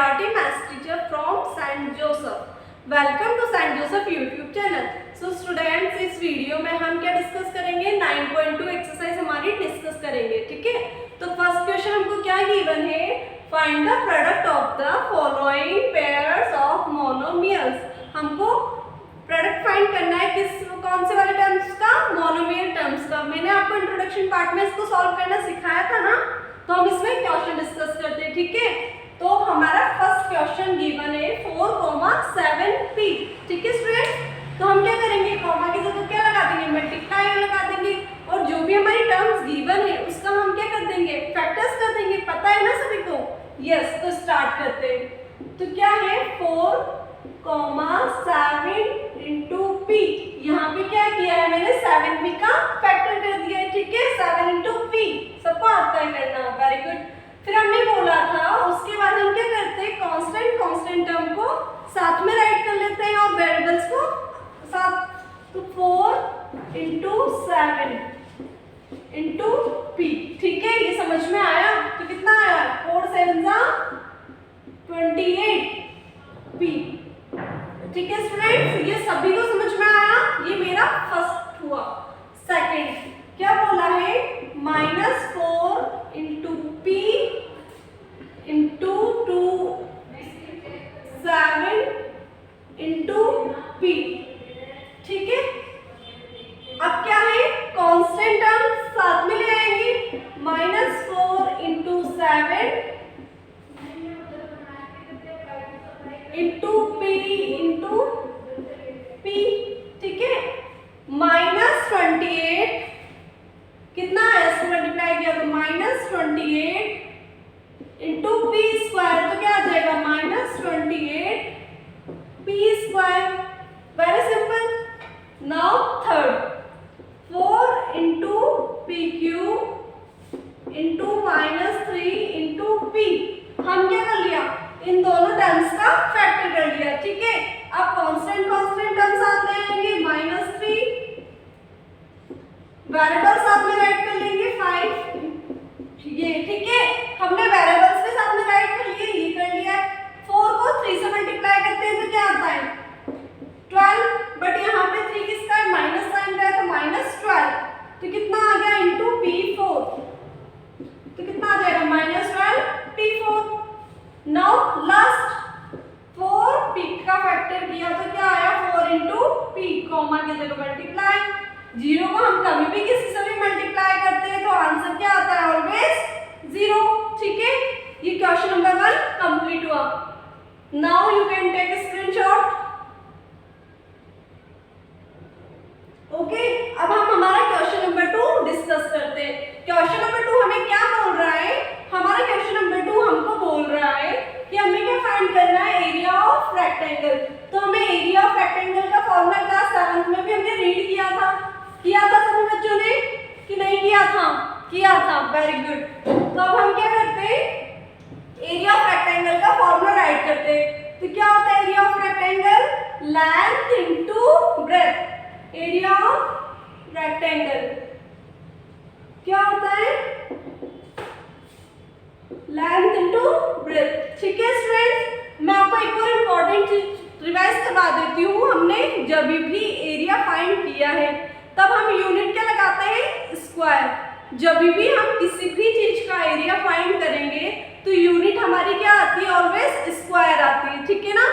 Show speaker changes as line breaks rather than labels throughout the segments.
KRT Maths teacher from St. Joseph. Welcome to St. Joseph YouTube channel. So students, इस video में हम क्या discuss करेंगे? 9.2 exercise हमारी डिस्कस करेंगे, ठीक है? तो फर्स्ट क्वेश्चन हमको क्या गिवन है? Find the product of the following pairs of monomials. हमको प्रोडक्ट फाइंड करना है कौन से वाले टर्म्स का? मोनोमियल टर्म्स का. मैंने आपको इंट्रोडक्शन पार्ट में इसको सॉल्व करना सिखाया था ना, तो हम इसमें क्वेश्चन डिस्कस करते हैं, ठीक है? तो हमारा फर्स्ट क्वेश्चन गिवन है 4,7p, ठीक है स्टूडेंट? तो हम क्या करेंगे? कॉमा की जगह क्या लगा देंगे? मल्टीप्लाई लगा देंगे, और जो भी हमारी टर्म्स गिवन है उसका हम क्या कर देंगे? फैक्टर्स कर देंगे. पता है ना सभी को? यस. तो स्टार्ट करते हैं. तो क्या है? 4,7 इंटू p. यहाँ पे क्या किया है मैंने? 7p का फैक्टर कर दिया है, ठीक है? 7 इंटू p. सबको आता है करना. Very good. फिर हमने बोला था उसके बाद हम क्या करते हैं? कांस्टेंट टर्म को साथ में राइट कर लेते हैं और वेरिएबल्स को साथ. तो 4 इंटू 7 इंटू p, ठीक है? ये समझ में आया? तो कितना आया? 4 7 28p, ठीक है स्टूडेंट्स? ये सभी को समझ में आया? ये मेरा फर्स्ट हुआ. सेकंड क्या बोला है? -4 into p into 2 7 into p, ठीक है? अब क्या है? कांस्टेंट टर्म साथ में ले आएंगे. -4 into 7 into p into p, ठीक है? -28 कितना है? इसको मल्टीप्लाई किया तो -28 इंटू p स्क्वायर. तो क्या आ जाएगा? -28 p square. Very simple. Now third 4 into p cube into -3 into p. हम क्या कर लिया? इन दोनों टर्म्स का फैक्टर कर लिया, ठीक है? अब कांस्टेंट टर्म साथ ले आएंगे. -3 वेरिएबल साथ में राइट कर लेंगे 5, ये, ठीक है? हमने वेरिएबल्स के साथ में राइट कर लिए, ये कर लिया. 4 को 3 से मल्टीप्लाई करते हैं तो क्या आता है? 12. बट यहाँ पे 3 किसका है? माइनस साइन का है, तो -12. तो कितना आ गया? Into p4. तो कितना आ जाएगा? -12 p4. नाउ लास्ट 4p का फैक्टर किया तो क्या आया? 4 इंटू p. कॉमा की जगह मल्टीप्लाई. 0 को हम कभी भी किसी से भी मल्टीप्लाई करते हैं तो आंसर क्या आता है? ऑलवेज 0, ठीक है? ये क्वेश्चन नंबर 1 कंप्लीट हुआ. Now you can take screenshot. Okay. अब हम हमारा क्वेश्चन नंबर 2 डिस्कस करते हैं. क्वेश्चन नंबर 2 हमें क्या बोल रहा है? हमारा क्वेश्चन नंबर 2 हमको बोल रहा है कि हमें क्या फाइंड करना है? Area of rectangle. तो हमें एरिया ऑफ रेक्टेंगल का फॉर्मूला क्लास 7th में भी हमने रीड किया था सभी बच्चों ने कि नहीं किया था? किया था. Very good. तो अब हम क्या करते हैं? एरिया ऑफ रेक्टेंगल का फॉर्मूला राइट करते हैं. तो क्या होता है area of rectangle? Length into breadth. Area of rectangle क्या होता है? लेंथ इनटू ब्रेथ, ठीक है स्टूडेंट्स? मैं आपको एक और इम्पोर्टेंट चीज रिवाइज करवा देती हूँ. हमने जब भी एरिया फाइंड किया है तब हम यूनिट क्या लगाते हैं? स्क्वायर. जब भी हम किसी भी चीज का एरिया फाइंड करेंगे तो यूनिट हमारी क्या आती है? ऑलवेज स्क्वायर आती है, ठीक है ना?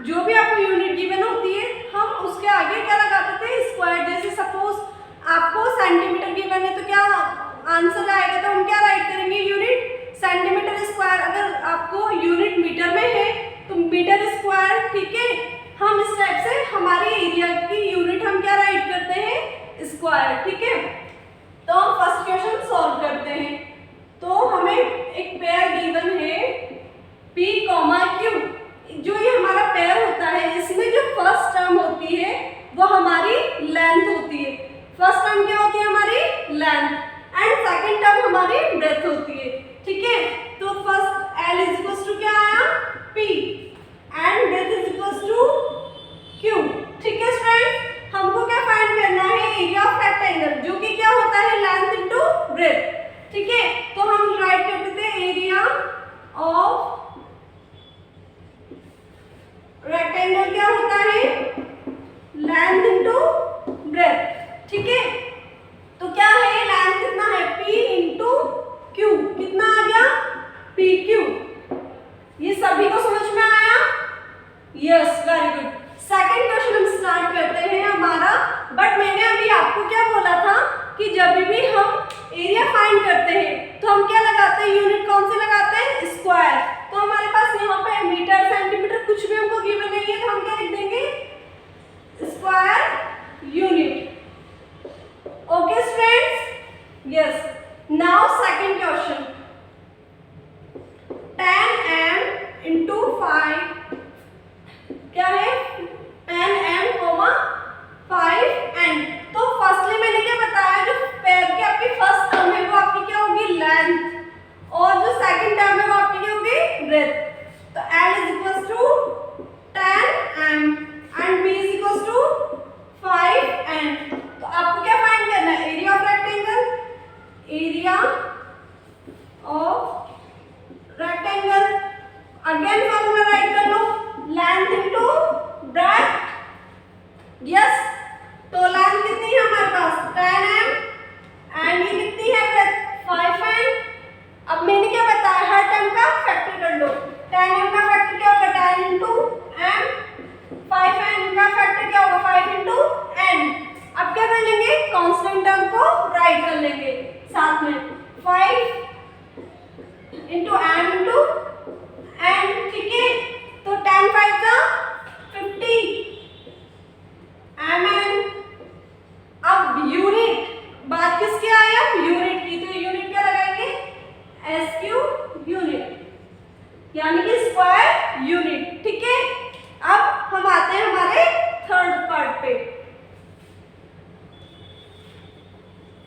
जो भी आपको यूनिट गिवन होती है हम उसके आगे क्या लगाते थे? स्क्वायर. जैसे सपोज आपको सेंटीमीटर गिवन है तो क्या आंसर आएगा? तो हम क्या राइट करेंगे? Unit centimetre square. अगर आपको यूनिट मीटर में है तो मीटर स्क्वायर, ठीक है? हम इस टाइप से हमारे एरिया की यूनिट हम क्या राइट करते हैं? स्क्वायर, ठीक है? तो हम फर्स्ट क्वेश्चन सॉल्व करते हैं. तो हमें एक पेयर गिवन है p, q. जो ये हमारा पेयर होता है इसमें जो फर्स्ट टर्म होती है वो हमारी लेंथ होती है. फर्स्ट टर्म क्या होती है? हमारी लेंथ. एंड सेकंड टर्म हमारी ब्रेथ होती है, ठीक है? तो first L is equal to क्या आया? P and breadth is equal to Q, ठीक है स्टूडेंट? हमको क्या फाइंड करना है? एरिया ऑफ रेक्टेंगल, जो कि क्या होता है? लेंथ इनटू ब्रेथ, ठीक है? तो हम राइट करते थे area of yes, very good. Second question हम स्टार्ट करते हैं हमारा। बट मैंने अभी आपको क्या बोला था कि जब भी हम एरिया फाइंड करते हैं तो हम क्या लगाते हैं, यूनिट कौन से लगाते हैं, स्क्वायर। तो हमारे पास यहाँ पे मीटर सेंटीमीटर कुछ भी हमको गिवन नहीं है, तो हम क्या लिख देंगे, square unit. Okay students, yes. Now second question, 10m into 5 क्या है, 10m, 5n। तो फर्स्टली मैंने क्या बताया, जो पैर की आपकी फर्स्ट टर्म है वो आपकी क्या होगी, लेंथ, और जो सेकंड टर्म है वो आपकी क्या होगी, ब्रेथ। तो L is equals to 10m and B is equals to 5n। तो आपको क्या फाइंड करना है, area of rectangle, area of rectangle. Again formula right कर लो, लेंथ इनटू ब्रेथ। यस, तो लेंथ कितनी है हमारे पास, 10m एंड ये कितनी है, ब्रेथ 5n। अब मैंने क्या बताया, हर टर्म का फैक्टर कर लो। 10m का फैक्टर क्या होगा, 10 into m, 5n का फैक्टर क्या होगा, 5 into n। अब क्या कर लेंगे, कांस्टेंट टर्म को राइट कर लेंगे साथ में, 5 into m into n, ठीक है। तो 10 5 का 50 mn। अब यूनिट, बात किसकी आई, अब यूनिट की, तो यूनिट क्या लगाएंगे, SQ यूनिट, यानी कि स्क्वायर यूनिट, ठीक है। अब हम आते हैं हमारे थर्ड पार्ट पे।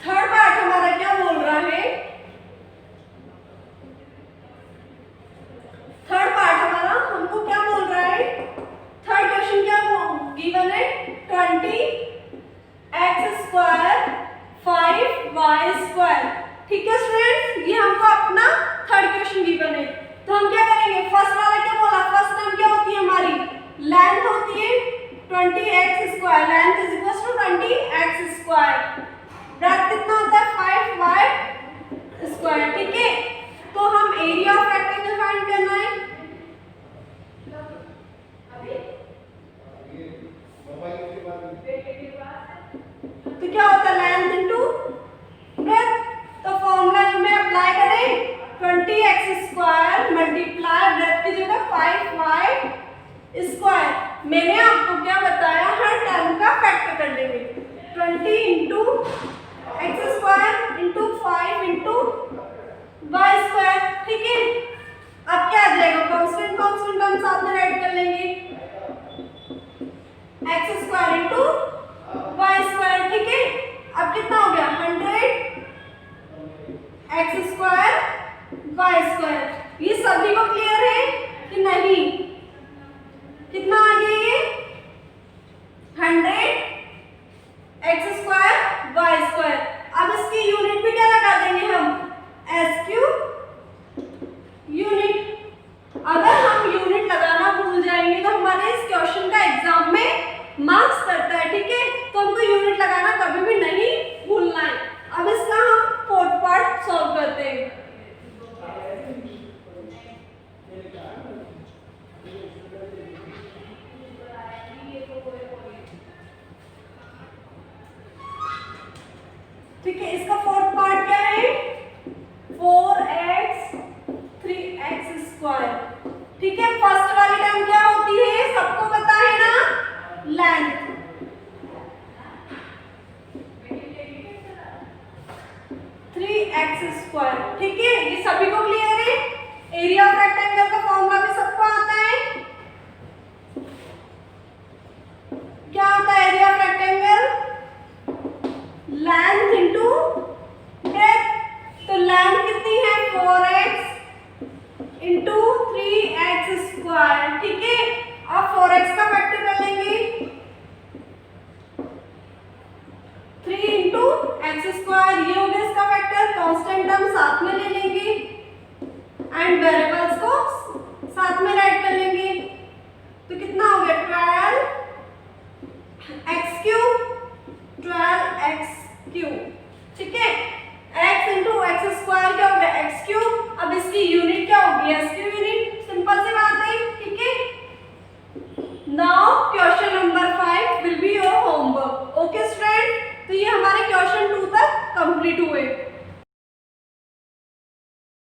थर्ड पार्ट हमारा क्या बोल रहा है, थर्ड पार्ट हमारा हमको क्या बोल रहा है, थर्ड क्वेश्चन क्या गिवन है, 20x स्क्वायर 5y स्क्वायर, ठीक है स्टूडेंट्स। ये हमको अपना थर्ड क्वेश्चन गिवन है। तो हम क्या करेंगे, फर्स्ट वाला क्या बोला, फर्स्ट टर्म क्या होती है हमारी, लेंथ होती है 20x square, length is equal to 20x square, breadth कितना होता है, 5y स्क्वायर, ठीक है। तो हम एरिया ऑफ रेक्टेंगल फाइंड करना है। तो क्या होता है, लेंथ इनटू ब्रेथ। तो फॉर्मूला में अप्लाई करें, 20x स्क्वायर मल्टीप्लाई ब्रेथ की जगह 5y स्क्वायर। मैंने आपको क्या बताया, हर टर्म का फैक्टर कर लेंगे, 20 into x square into 5 into y square, ठीक है। अब क्या आ जाएगा, कांस्टेंट कांस्टेंट हम साथ में राइट कर लेंगे, x square into y square, ठीक है। अब कितना हो गया, 100 एक्स स्क्वायर वाई स्क्वायर। ये सभी को क्लियर है कि नहीं, कितना आ गया ये, 100 एक्स स्क्वायर वाई स्क्वायर। अब इसकी यूनिट भी क्या लगा देंगे हम, SQ यूनिट। अगर हम यूनिट लगाना भूल जाएंगे तो हमारे इस क्वेश्चन का एग्जाम में मार्क्स करता है, ठीक है। तो हमको यूनिट लगाना कभी भी नहीं भूलना है। अब इसका हम फोर्थ पार्ट सॉल्व करते हैं। ठीक है, इसका फोर्थ पार्ट क्या है, 4x 3x स्क्वायर, ठीक है। फर्स्ट वाली टर्म क्या होती है, सबको पता है ना, लेंथ, x स्क्वायर, ठीक है। ये सभी को क्लियर है। एरिया ऑफ रेक्टेंगल का फॉर्मूला भी सबको आता है, क्या होता है area of rectangle, length into breadth. तो लेंथ कितनी है, 4x इंटू 3x स्क्वायर, ठीक है। अब 4x का फैक्टर कर लेंगे, 3 इंटू एक्स स्क्वायर, ये हो गया इसका फैक्टर। कांस्टेंट टर्म साथ में ले लेंगे एंड वेरिएबल्स को साथ में राइट कर लेंगे। तो कितना हो गया, 12x क्यूब, 12x क्यूब, ठीक है। x इंटू एक्स स्क्वायर क्या हो गया, x क्यूब। अब इसकी यूनिट क्या होगी, SQ यूनिट, सिंपल सी बात है, ठीक है। तो ये हमारे क्वेश्चन 2 तक कंप्लीट हुए।